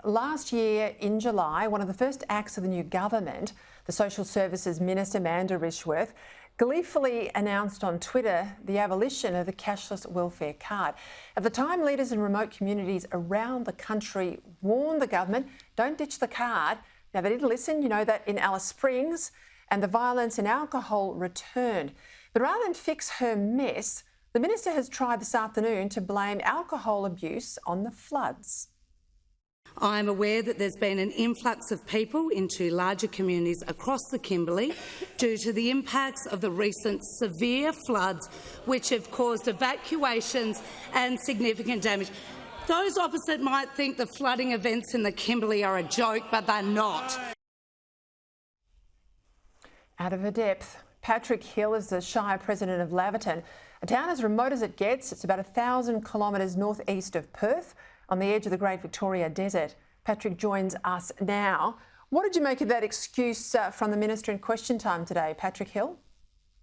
last year in July, one of the first acts of the new government, the Social Services Minister, Amanda Rishworth, gleefully announced on Twitter the abolition of the cashless welfare card. At the time, leaders in remote communities around the country warned the government, don't ditch the card. Now, they did listen, you know that in Alice Springs, and the violence and alcohol returned. But rather than fix her mess, the minister has tried this afternoon to blame alcohol abuse on the floods. I'm aware that there's been an influx of people into larger communities across the Kimberley due to the impacts of the recent severe floods, which have caused evacuations and significant damage. Those opposite might think the flooding events in the Kimberley are a joke, but they're not. Out of her depth, Patrick Hill is the Shire President of Laverton, a town as remote as it gets. It's about 1,000 kilometres northeast of Perth, on the edge of the Great Victoria Desert. Patrick joins us now. What did you make of that excuse from the Minister in question time today, Patrick Hill?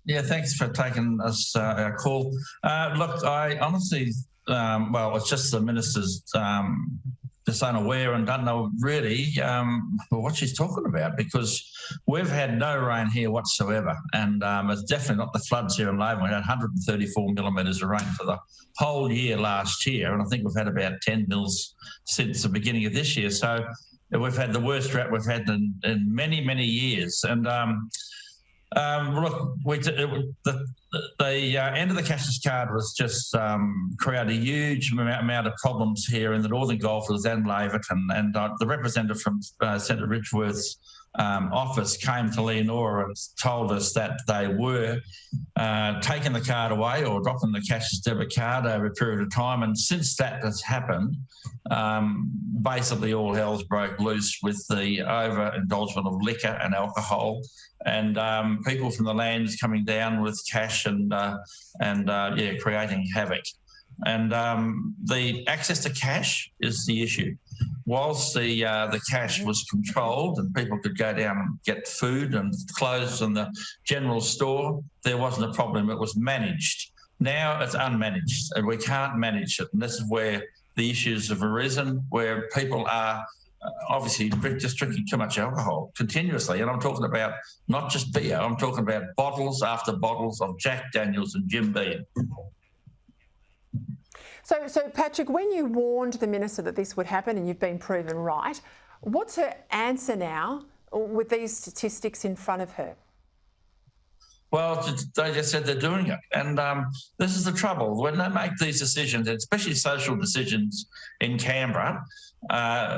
Yeah, thanks for taking us our call. Look, I honestly, well, it's just the Minister's just unaware and don't know really what she's talking about, because we've had no rain here whatsoever, and it's definitely not the floods here in Laverton. We had 134 millimetres of rain for the whole year last year, and I think we've had about 10 mils since the beginning of this year. So we've had the worst drought we've had in many, many years. And look, the end of the cashless card was just created a huge amount of problems here in the Northern Goldfields and Laverton. And the representative from Senator Richworth's office came to Leonora and told us that they were taking the card away or dropping the cashless debit card over a period of time. And since that has happened, basically all hell's broke loose with the overindulgence of liquor and alcohol, and people from the lands coming down with cash and creating havoc. And the access to cash is the issue. Whilst the cash was controlled and people could go down and get food and clothes in the general store, there wasn't a problem. It was managed. Now it's unmanaged and we can't manage it. And this is where the issues have arisen, where people are obviously just drinking too much alcohol continuously. And I'm talking about not just beer, I'm talking about bottles after bottles of Jack Daniels and Jim Beam. So Patrick, when you warned the Minister that this would happen and you've been proven right, what's her answer now with these statistics in front of her? Well, they just said they're doing it. And this is the trouble. When they make these decisions, especially social decisions in Canberra,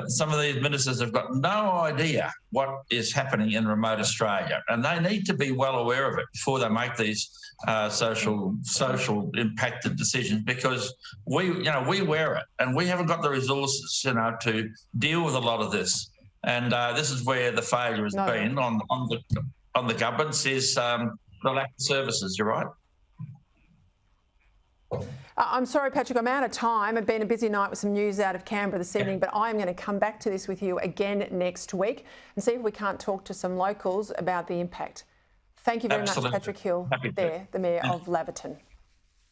some of these ministers have got no idea what is happening in remote Australia. And they need to be well aware of it before they make these social impacted decisions, because we wear it and we haven't got the resources, to deal with a lot of this. And this is where the failure has been on the governments is the lack of services. You're right. I'm sorry, Patrick, I'm out of time. It's been a busy night with some news out of Canberra this evening, but I'm going to come back to this with you again next week and see if we can't talk to some locals about the impact. Thank you very much, Patrick Hill, the Mayor of Laverton.